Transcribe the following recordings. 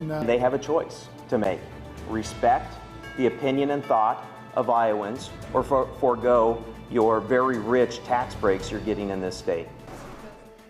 No. They have a choice to make. Respect the opinion and thought of Iowans or forego your very rich tax breaks you're getting in this state.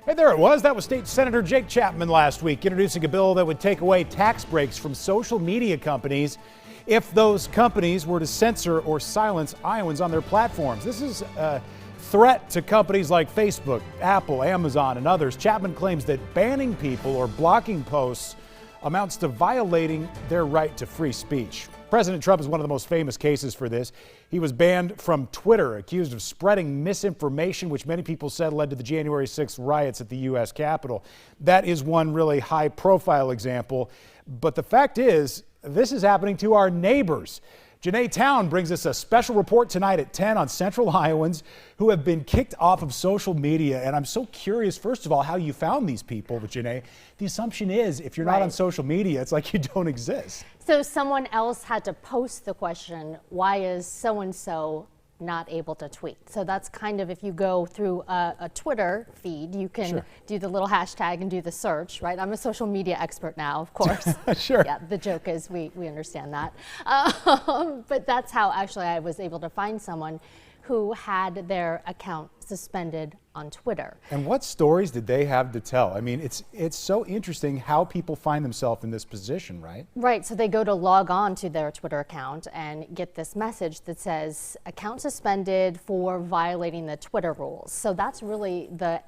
Hey, there it was. That was State Senator Jake Chapman last week introducing a bill that would take away tax breaks from social media companies if those companies were to censor or silence Iowans on their platforms. This is a threat to companies like Facebook, Apple, Amazon, and others. Chapman claims that banning people or blocking posts amounts to violating their right to free speech. President Trump is one of the most famous cases for this. He was banned from Twitter, accused of spreading misinformation, which many people said led to the January 6th riots at the U.S. Capitol. That is one really high-profile example. But the fact is, this is happening to our neighbors. Janae Town brings us a special report tonight at 10 on Central Iowans who have been kicked off of social media. And I'm so curious, first of all, how you found these people. But Janae, the assumption is if you're not on social media, it's like you don't exist. So someone else had to post the question, why is so-and-so not able to tweet? So that's kind of, if you go through a Twitter feed, you can do the little hashtag and do the search, right? I'm a social media expert now, of course. Sure. Yeah, the joke is we understand that. But that's how actually I was able to find someone who had their account suspended on Twitter. And what stories did they have to tell? I mean, it's so interesting how people find themselves in this position, right? Right, so they go to log on to their Twitter account and get this message that says, account suspended for violating the Twitter rules. So that's really the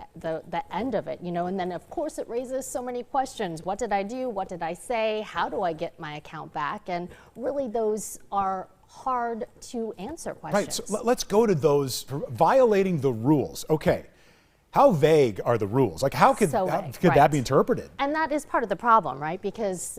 end of it, you know, and then of course it raises so many questions. What did I do? What did I say? How do I get my account back? And really those are hard to answer questions. Right, so let's go to those violating the rules. Okay, how vague are the rules? Like how could that be interpreted? And that is part of the problem, right? Because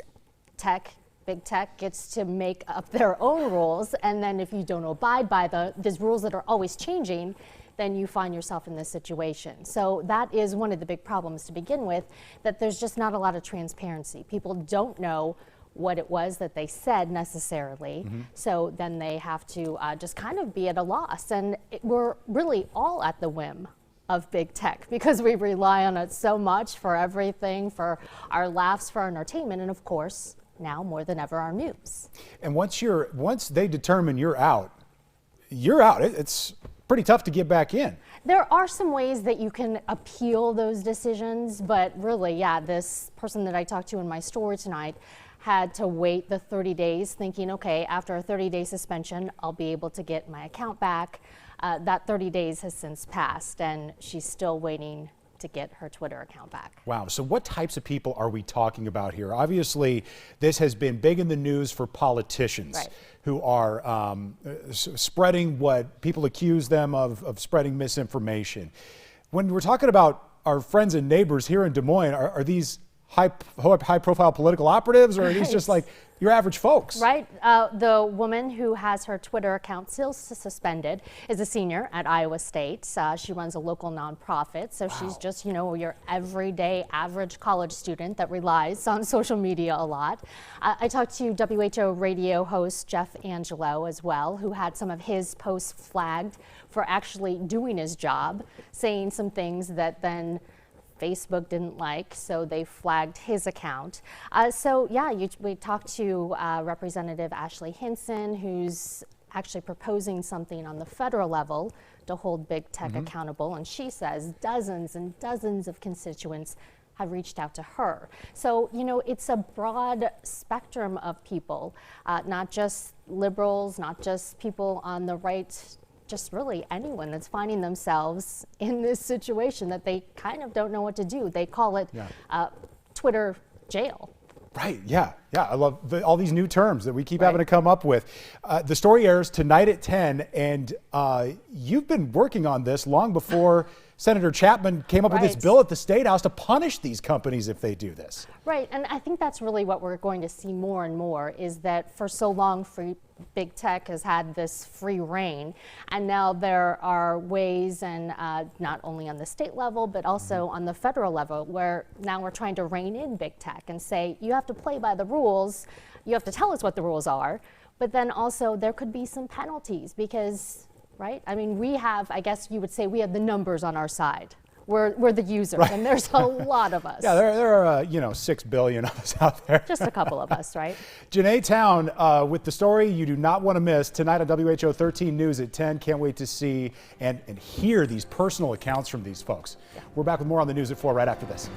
big tech gets to make up their own rules, and then if you don't abide by these rules that are always changing, then you find yourself in this situation. So that is one of the big problems to begin with, that there's just not a lot of transparency. People don't know what it was that they said necessarily. So then they have to just kind of be at a loss. And we're really all at the whim of big tech because we rely on it so much for everything, for our laughs, for our entertainment, and of course, now more than ever, our news. And once they determine you're out. It's pretty tough to get back in. There are some ways that you can appeal those decisions, but really, yeah, this person that I talked to in my story tonight had to wait the 30 days thinking, okay, after a 30-day suspension, I'll be able to get my account back. That 30 days has since passed, and she's still waiting to get her Twitter account back. Wow, so what types of people are we talking about here? Obviously, this has been big in the news for politicians who are spreading what people accuse them of spreading misinformation. When we're talking about our friends and neighbors here in Des Moines, are these high-profile political operatives, or are these just like your average folks? Right. The woman who has her Twitter account still suspended is a senior at Iowa State. She runs a local nonprofit, so she's just, you know, your everyday average college student that relies on social media a lot. I talked to WHO radio host Jeff Angelo as well, who had some of his posts flagged for actually doing his job, saying some things that then Facebook didn't like, so they flagged his account. So yeah, we talked to Representative Ashley Hinson, who's actually proposing something on the federal level to hold big tech accountable, and she says dozens and dozens of constituents have reached out to her. So, you know, it's a broad spectrum of people, not just liberals, not just people on the right, just really anyone that's finding themselves in this situation that they kind of don't know what to do. They call it Twitter jail. Right, yeah. I love all these new terms that we keep having to come up with. The story airs tonight at 10, and you've been working on this long before Senator Chapman came up with this bill at the State House to punish these companies if they do this. Right, and I think that's really what we're going to see more and more, is that for so long big tech has had this free reign, and now there are ways, and not only on the state level but also on the federal level, where now we're trying to rein in big tech and say you have to play by the rules, you have to tell us what the rules are, but then also there could be some penalties because, right, I mean, we have, I guess you would say, we have the numbers on our side we're the users, Right. and there's a lot of us. Yeah, there are 6 billion of us out there. Just a couple of us, right? Janae Town with the story you do not want to miss tonight on WHO 13 News at 10. Can't wait to see and hear these personal accounts from these folks. Yeah. We're back with more on the news at 4 right after this.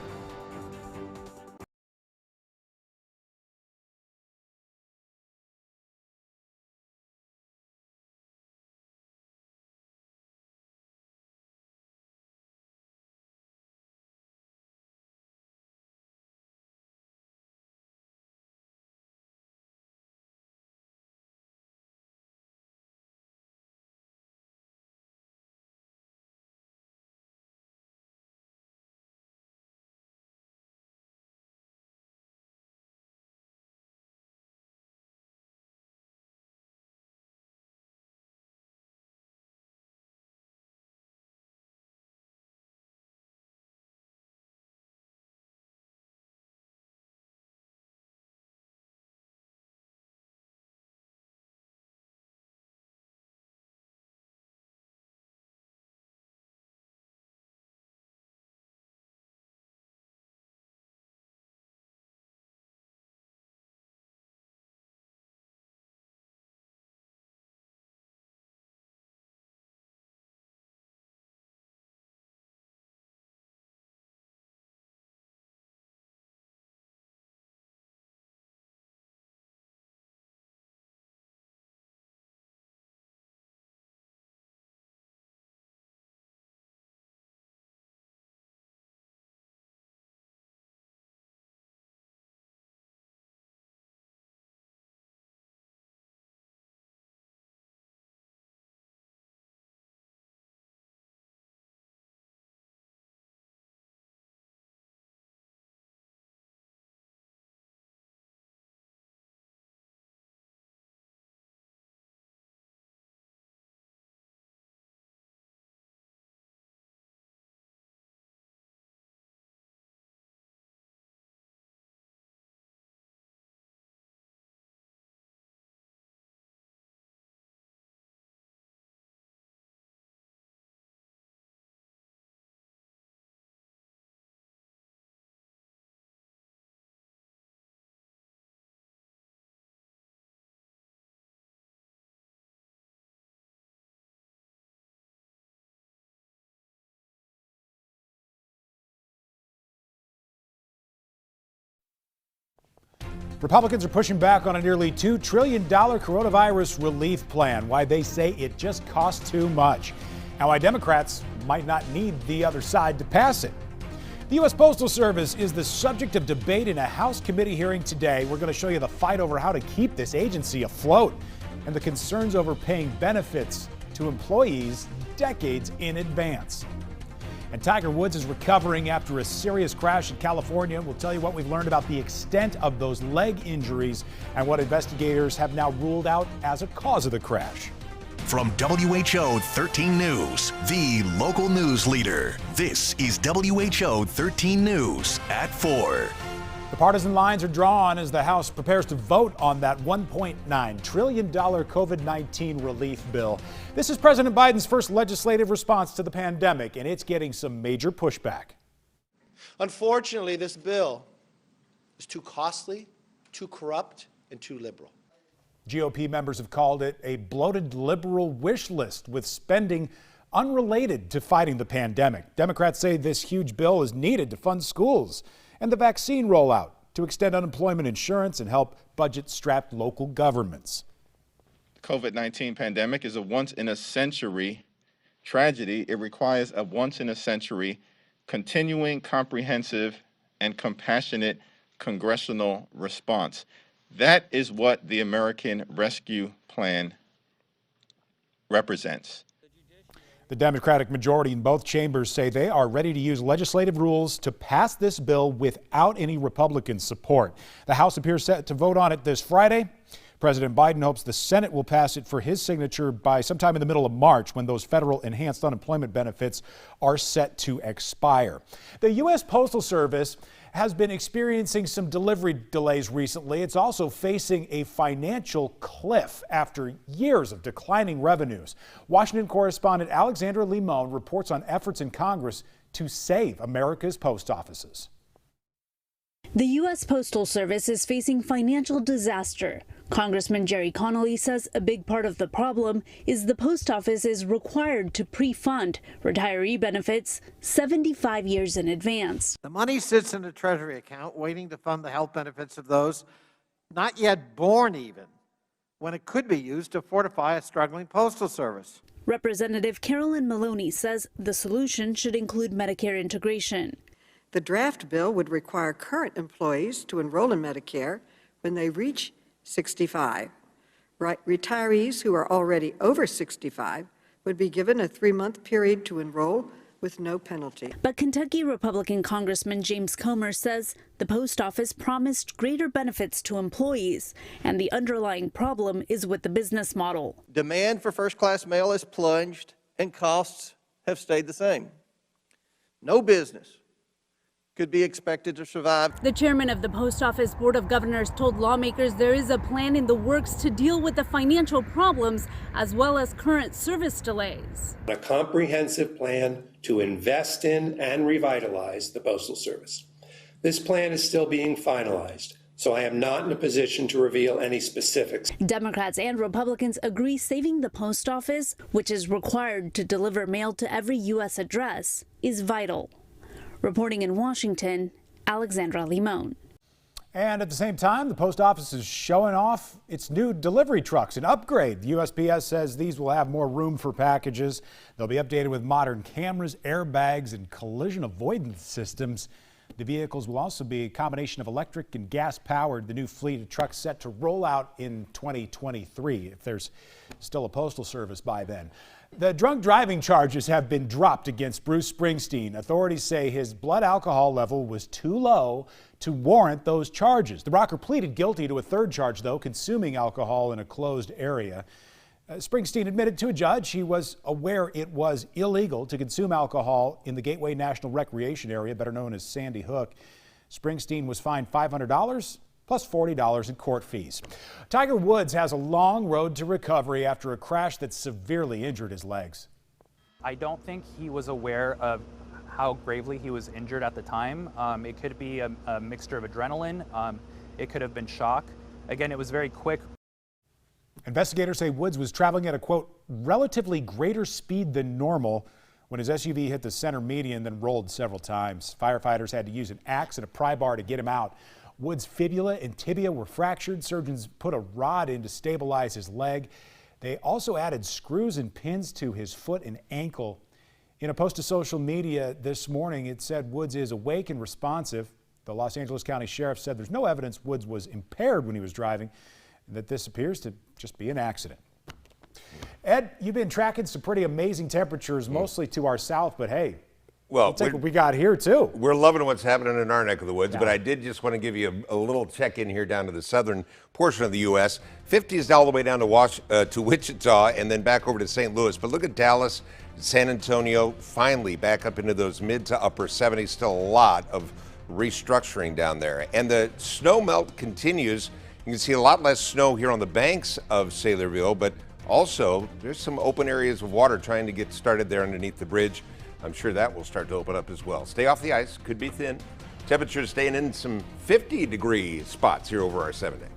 Republicans are pushing back on a nearly $2 trillion coronavirus relief plan. Why they say it just costs too much. And why Democrats might not need the other side to pass it. The U.S. Postal Service is the subject of debate in a House committee hearing today. We're going to show you the fight over how to keep this agency afloat and the concerns over paying benefits to employees decades in advance. And Tiger Woods is recovering after a serious crash in California. We'll tell you what we've learned about the extent of those leg injuries and what investigators have now ruled out as a cause of the crash. From WHO 13 News, the local news leader, this is WHO 13 News at 4. The partisan lines are drawn as the House prepares to vote on that $1.9 trillion COVID-19 relief bill. This is President Biden's first legislative response to the pandemic, and it's getting some major pushback. Unfortunately, this bill is too costly, too corrupt, and too liberal. GOP members have called it a bloated liberal wish list with spending unrelated to fighting the pandemic. Democrats say this huge bill is needed to fund schools and the vaccine rollout, to extend unemployment insurance and help budget-strapped local governments. The COVID-19 pandemic is a once-in-a-century tragedy. It requires a once-in-a-century continuing, comprehensive, and compassionate congressional response. That is what the American Rescue Plan represents. The Democratic majority in both chambers say they are ready to use legislative rules to pass this bill without any Republican support. The House appears set to vote on it this Friday. President Biden hopes the Senate will pass it for his signature by sometime in the middle of March, when those federal enhanced unemployment benefits are set to expire. The U.S. Postal Service has been experiencing some delivery delays recently. It's also facing a financial cliff after years of declining revenues. Washington correspondent Alexandra Limon reports on efforts in Congress to save America's post offices. The U.S. Postal Service is facing financial disaster. Congressman Jerry Connolly says a big part of the problem is the post office is required to pre-fund retiree benefits 75 years in advance. The money sits in a Treasury account waiting to fund the health benefits of those not yet born even, when it could be used to fortify a struggling postal service. Representative Carolyn Maloney says the solution should include Medicare integration. The draft bill would require current employees to enroll in Medicare when they reach 65. Retirees who are already over 65 would be given a 3-month period to enroll with no penalty. But Kentucky Republican Congressman James Comer says the post office promised greater benefits to employees, and the underlying problem is with the business model. Demand for first-class mail has plunged, and costs have stayed the same. No business could be expected to survive. The chairman of the Post Office Board of Governors told lawmakers there is a plan in the works to deal with the financial problems as well as current service delays. A comprehensive plan to invest in and revitalize the Postal Service. This plan is still being finalized, so I am not in a position to reveal any specifics. Democrats and Republicans agree saving the post office, which is required to deliver mail to every U.S. address, is vital. Reporting in Washington, Alexandra Limon. And at the same time, the post office is showing off its new delivery trucks, an upgrade. The USPS says these will have more room for packages. They'll be updated with modern cameras, airbags, and collision avoidance systems. The vehicles will also be a combination of electric and gas powered. The new fleet of trucks set to roll out in 2023, if there's still a postal service by then. The drunk driving charges have been dropped against Bruce Springsteen. Authorities say his blood alcohol level was too low to warrant those charges. The rocker pleaded guilty to a third charge, though, consuming alcohol in a closed area. Springsteen admitted to a judge he was aware it was illegal to consume alcohol in the Gateway National Recreation Area, better known as Sandy Hook. Springsteen was fined $500 plus $40 in court fees. Tiger Woods has a long road to recovery after a crash that severely injured his legs. I don't think he was aware of how gravely he was injured at the time. It could be a mixture of adrenaline. It could have been shock. Again, it was very quick. Investigators say Woods was traveling at a, quote, relatively greater speed than normal when his SUV hit the center median, then rolled several times. Firefighters had to use an axe and a pry bar to get him out. Woods' fibula and tibia were fractured. Surgeons put a rod in to stabilize his leg. They also added screws and pins to his foot and ankle. In a post to social media this morning, it said Woods is awake and responsive. The Los Angeles County Sheriff said there's no evidence Woods was impaired when he was driving, and that this appears to just be an accident. Ed, you've been tracking some pretty amazing temperatures, mostly to our south, but hey, well, we'll take what we got here too. We're loving what's happening in our neck of the woods, Yeah. but I did just want to give you a little check-in here down to the southern portion of the U.S. 50s all the way down to Wichita and then back over to St. Louis. But look at Dallas, San Antonio, finally back up into those mid to upper 70s. Still a lot of restructuring down there. And the snow melt continues. You can see a lot less snow here on the banks of Saylorville, but also there's some open areas of water trying to get started there underneath the bridge. I'm sure that will start to open up as well. Stay off the ice, could be thin. Temperatures staying in some 50-degree spots here over our 7-day.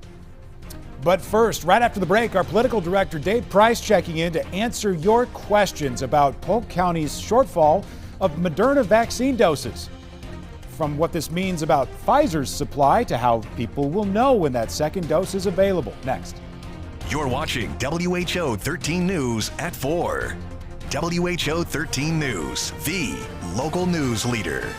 But first, right after the break, our political director Dave Price checking in to answer your questions about Polk County's shortfall of Moderna vaccine doses. From what this means about Pfizer's supply to how people will know when that second dose is available. Next. You're watching WHO 13 News at 4. WHO 13 News, the local news leader.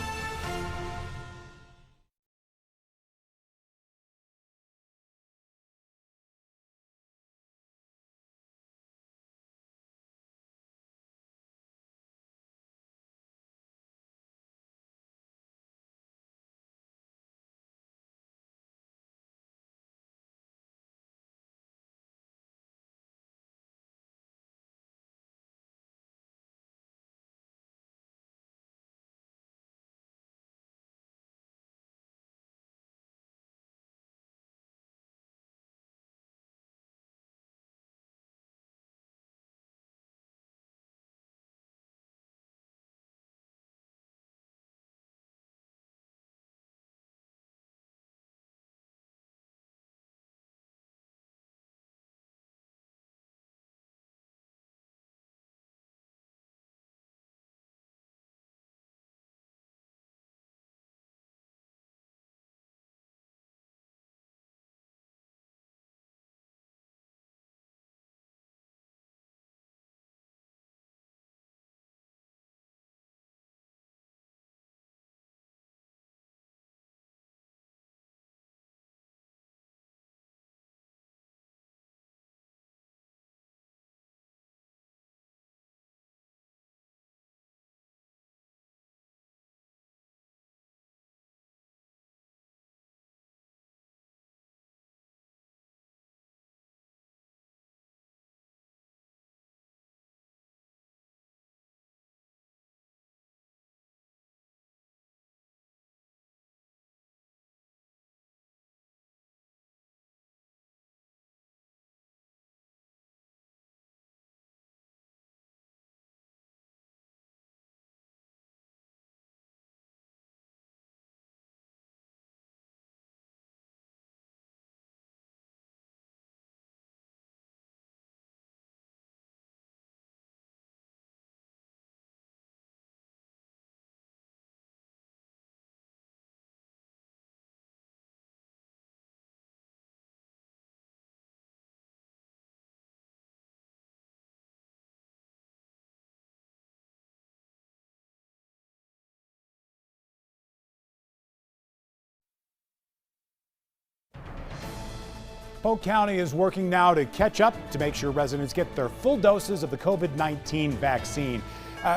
Polk County is working now to catch up to make sure residents get their full doses of the COVID-19 vaccine.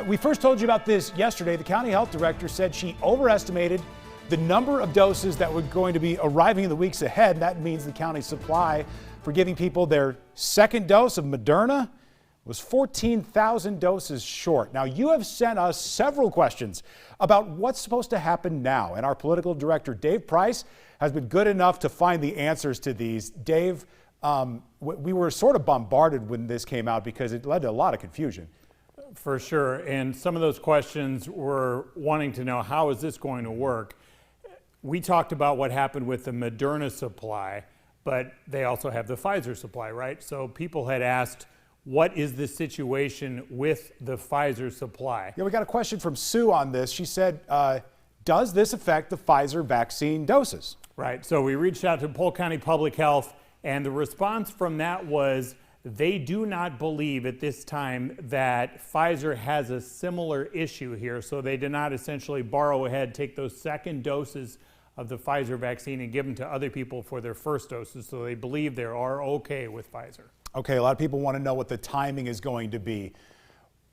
We first told you about this yesterday. The county health director said she overestimated the number of doses that were going to be arriving in the weeks ahead. That means the county's supply for giving people their second dose of Moderna was 14,000 doses short. Now, you have sent us several questions about what's supposed to happen now, and our political director, Dave Price, has been good enough to find the answers to these. Dave, we were sort of bombarded when this came out because it led to a lot of confusion. For sure, and some of those questions were wanting to know, how is this going to work? We talked about what happened with the Moderna supply, but they also have the Pfizer supply, right? So people had asked, what is the situation with the Pfizer supply? Yeah, we got a question from Sue on this. She said, does this affect the Pfizer vaccine doses? Right, so we reached out to Polk County Public Health, and the response from that was they do not believe at this time that Pfizer has a similar issue here, so they did not essentially borrow ahead, take those second doses of the Pfizer vaccine and give them to other people for their first doses, so they believe they are okay with Pfizer. Okay, a lot of people want to know what the timing is going to be.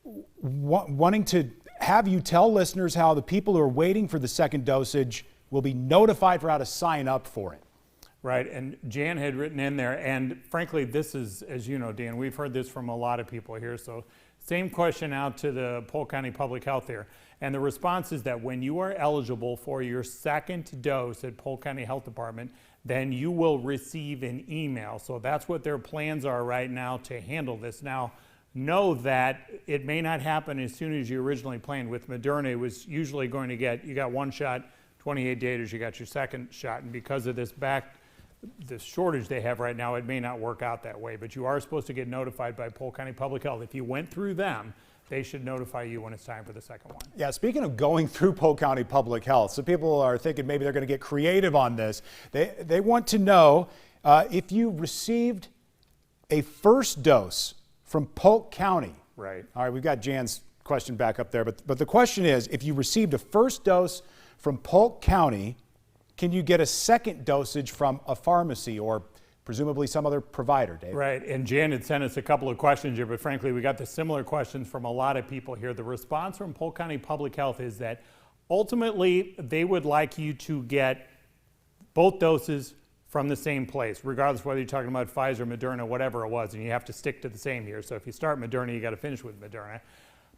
Wanting to have you tell listeners how the people who are waiting for the second dosage will be notified for how to sign up for it. Right, and Jan had written in there, and frankly, this is, as you know, Dan, we've heard this from a lot of people here, so same question out to the Polk County Public Health here. And the response is that when you are eligible for your second dose at Polk County Health Department, then you will receive an email. So that's what their plans are right now to handle this. Now, know that it may not happen as soon as you originally planned. With Moderna, it was usually going to get, you got one shot, 28 days, you got your second shot. And because of this the shortage they have right now, it may not work out that way. But you are supposed to get notified by Polk County Public Health. If you went through them, they should notify you when it's time for the second one. Yeah, speaking of going through Polk County Public Health, so people are thinking maybe they're going to get creative on this. They want to know if you received a first dose from Polk County. Right. All right, we've got Jan's question back up there, but the question is, if you received a first dose from Polk County, can you get a second dosage from a pharmacy or presumably some other provider, Dave? Right, and Jan had sent us a couple of questions here, but frankly, we got the similar questions from a lot of people here. The response from Polk County Public Health is that ultimately they would like you to get both doses from the same place, regardless of whether you're talking about Pfizer, Moderna, whatever it was, and you have to stick to the same here. So if you start Moderna, you got to finish with Moderna.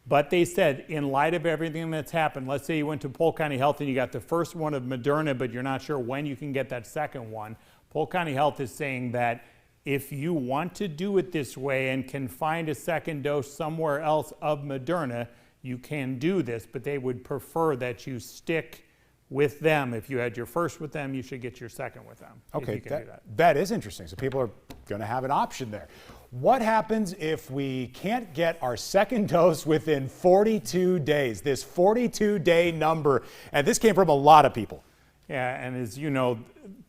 But they said, in light of everything that's happened, let's say you went to Polk County Health and you got the first one of Moderna, but you're not sure when you can get that second one. Polk County Health is saying that if you want to do it this way and can find a second dose somewhere else of Moderna, you can do this, but they would prefer that you stick with them. If you had your first with them, you should get your second with them. Okay, that is interesting. So people are going to have an option there. What happens if we can't get our second dose within 42 days? This 42-day number, and this came from a lot of people. Yeah, and as you know,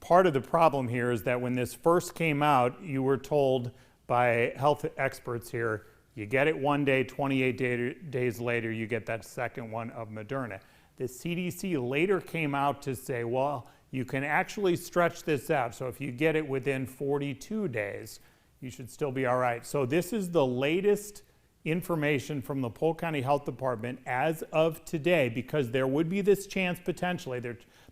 part of the problem here is that when this first came out, you were told by health experts here, you get it one day, 28 days later, you get that second one of Moderna. The CDC later came out to say, well, you can actually stretch this out. So if you get it within 42 days, you should still be all right. So this is the latest information from the Polk County Health Department as of today, because there would be this chance potentially,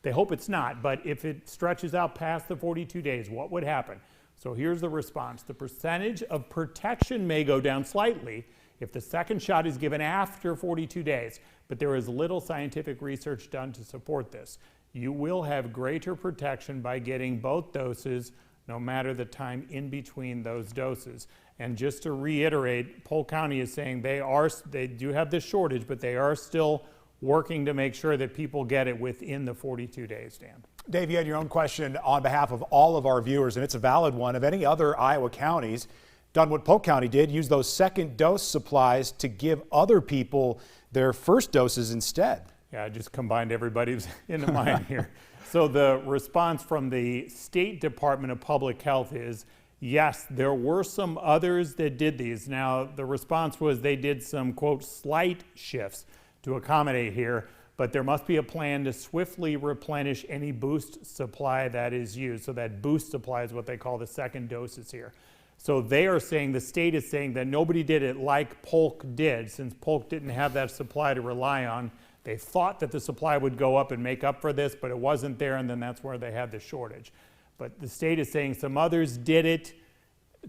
they hope it's not, but if it stretches out past the 42 days, what would happen? So here's the response. The percentage of protection may go down slightly if the second shot is given after 42 days, but there is little scientific research done to support this. You will have greater protection by getting both doses, no matter the time in between those doses. And just to reiterate, Polk County is saying they do have this shortage, but they are still working to make sure that people get it within the 42 days, Dan. Dave, you had your own question on behalf of all of our viewers, and it's a valid one. Have any other Iowa counties done what Polk County did, use those second dose supplies to give other people their first doses instead? Yeah, I just combined everybody's into mine here. So the response from the State Department of Public Health is, yes, there were some others that did these. Now, the response was they did some, quote, slight shifts to accommodate here, but there must be a plan to swiftly replenish any boost supply that is used. So that boost supply is what they call the second doses here. So they are saying, the state is saying that nobody did it like Polk did, since Polk didn't have that supply to rely on. They thought that the supply would go up and make up for this, but it wasn't there, and then that's where they had the shortage. But the state is saying some others did it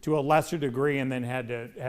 to a lesser degree and then had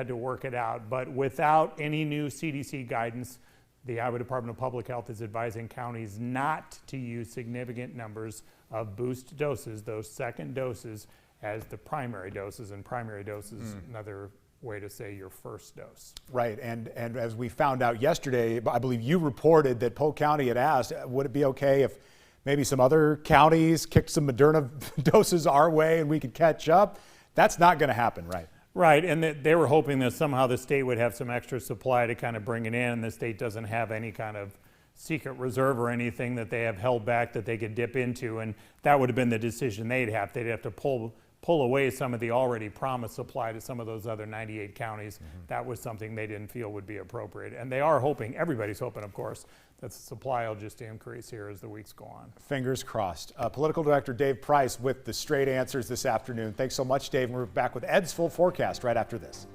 to work it out. But without any new CDC guidance, the Iowa Department of Public Health is advising counties not to use significant numbers of boost doses, those second doses, as the primary doses, and primary doses, another way to say your first dose. Right, and as we found out yesterday, I believe you reported that Polk County had asked, would it be okay if maybe some other counties kicked some Moderna doses our way and we could catch up? That's not going to happen, right? Right, and they were hoping that somehow the state would have some extra supply to kind of bring it in, and the state doesn't have any kind of secret reserve or anything that they have held back that they could dip into, and that would have been the decision they'd have. They'd have to pull away some of the already promised supply to some of those other 98 counties. That was something they didn't feel would be appropriate. And they are hoping, everybody's hoping, of course, that the supply will just increase here as the weeks go on. Fingers crossed. Political Director Dave Price with the straight answers this afternoon. Thanks so much, Dave. And we're back with Ed's full forecast right after this.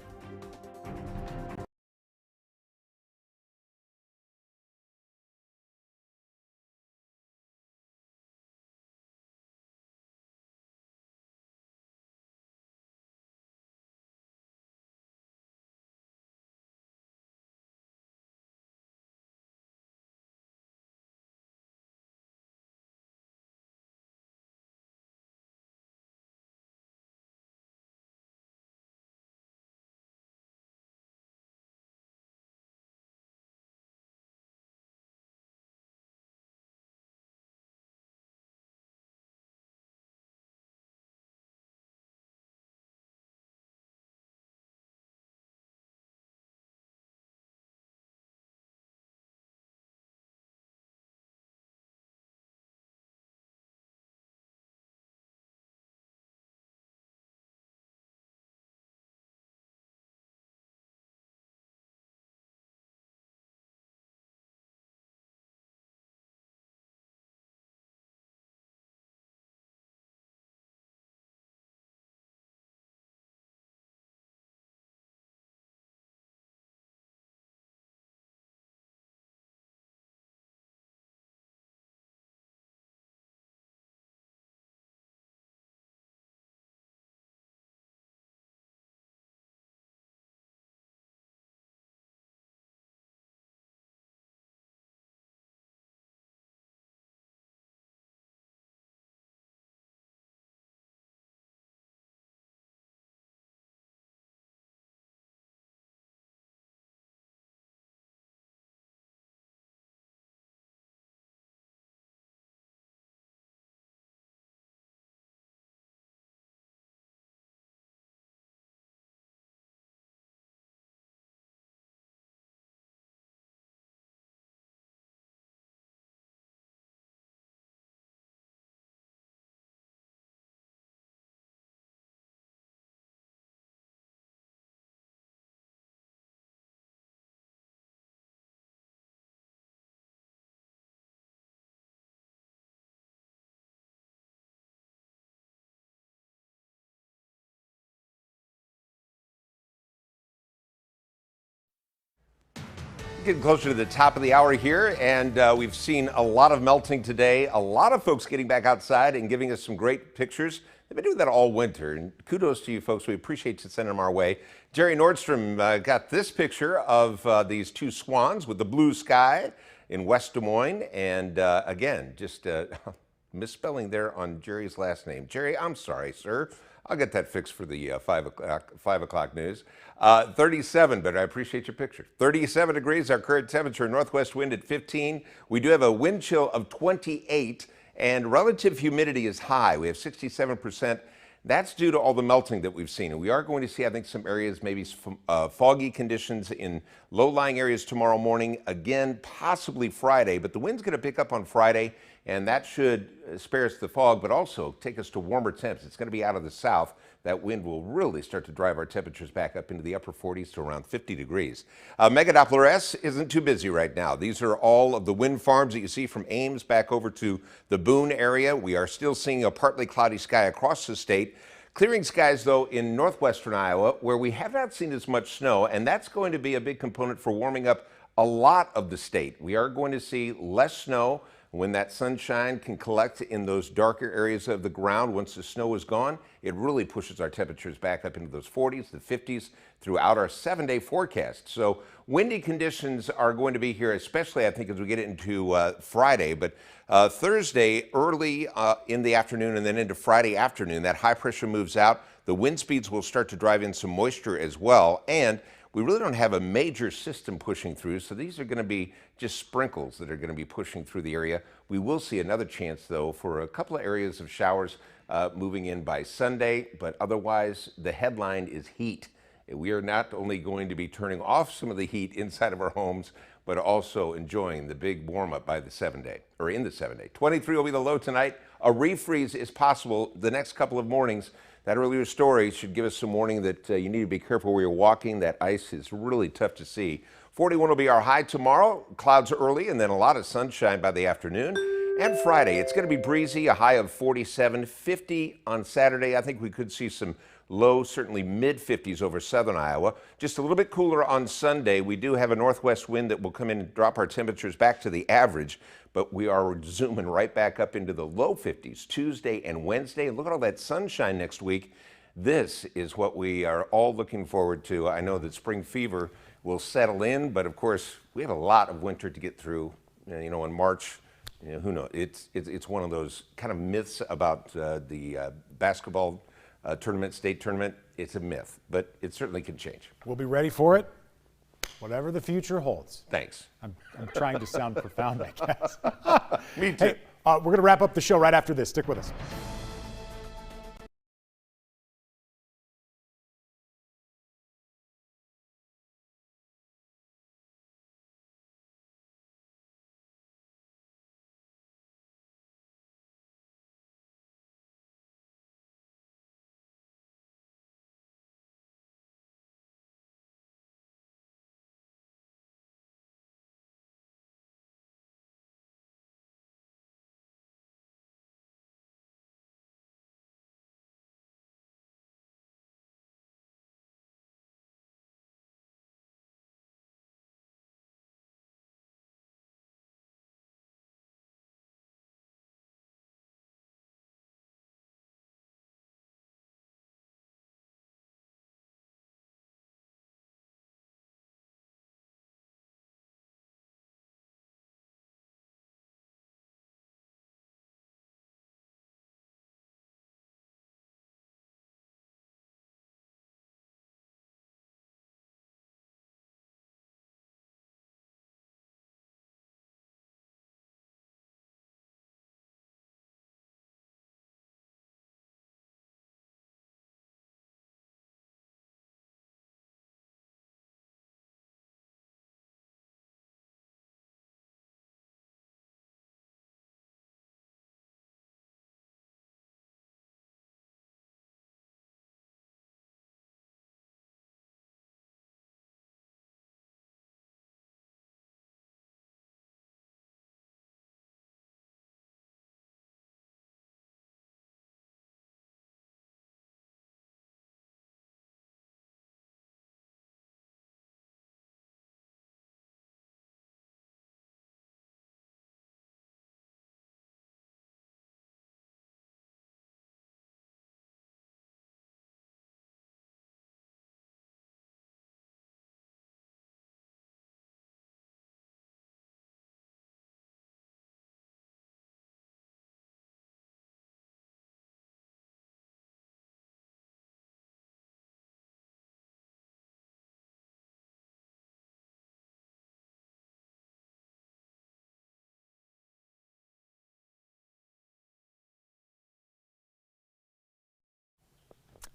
Getting closer to the top of the hour here, and we've seen a lot of melting today. A lot of folks getting back outside and giving us some great pictures. They've been doing that all winter, and kudos to you folks. We appreciate you sending them our way. Jerry Nordstrom got this picture of these two swans with the blue sky in West Des Moines, and again, just misspelling there on Jerry's last name. Jerry, I'm sorry, sir. I'll get that fixed for the 5 o'clock news. 37, but I appreciate your picture. 37 degrees, our current temperature, northwest wind at 15. We do have a wind chill of 28, and relative humidity is high. We have 67%. That's due to all the melting that we've seen. And we are going to see, I think, some areas, maybe foggy conditions in low-lying areas tomorrow morning. Again, possibly Friday, but the wind's going to pick up on Friday, and that should spare us the fog, but also take us to warmer temps. It's going to be out of the south. That wind will really start to drive our temperatures back up into the upper 40s to around 50 degrees. Mega Doppler S isn't too busy right now. These are all of the wind farms that you see from Ames back over to the Boone area. We are still seeing a partly cloudy sky across the state. Clearing skies, though, in northwestern Iowa, where we have not seen as much snow, and that's going to be a big component for warming up a lot of the state. We are going to see less snow when that sunshine can collect in those darker areas of the ground. Once the snow is gone, it really pushes our temperatures back up into those 40s, the 50s throughout our 7-day forecast. So windy conditions are going to be here, especially I think as we get into Friday, but Thursday early in the afternoon and then into Friday afternoon, that high pressure moves out. The wind speeds will start to drive in some moisture as well, and we really don't have a major system pushing through, so these are going to be just sprinkles that are going to be pushing through the area. We will see another chance, though, for a couple of areas of showers moving in by Sunday, but otherwise the headline is heat. We are not only going to be turning off some of the heat inside of our homes, but also enjoying the big warm-up by the 7-day, or in the 7-day. 23 will be the low tonight. A refreeze is possible the next couple of mornings. That earlier story should give us some warning that you need to be careful where you're walking. That ice is really tough to see. 41 will be our high tomorrow. Clouds early and then a lot of sunshine by the afternoon. And Friday, it's going to be breezy, a high of 47, 50 on Saturday. I think we could see some low, certainly mid-50s over southern Iowa. Just a little bit cooler on Sunday. We do have a northwest wind that will come in and drop our temperatures back to the average, but we are zooming right back up into the low 50s Tuesday and Wednesday. And look at all that sunshine next week. This is what we are all looking forward to. I know that spring fever will settle in, but of course, we have a lot of winter to get through. You know, in March, you know, who knows? It's one of those kind of myths about the basketball tournament, state tournament. It's a myth, but it certainly can change. We'll be ready for it, whatever the future holds. Thanks. I'm trying to sound profound, I guess. Me too. Hey, we're going to wrap up the show right after this. Stick with us.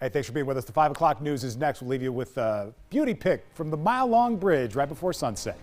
Hey, thanks for being with us. The 5 o'clock news is next. We'll leave you with a beauty pic from the mile-long bridge right before sunset.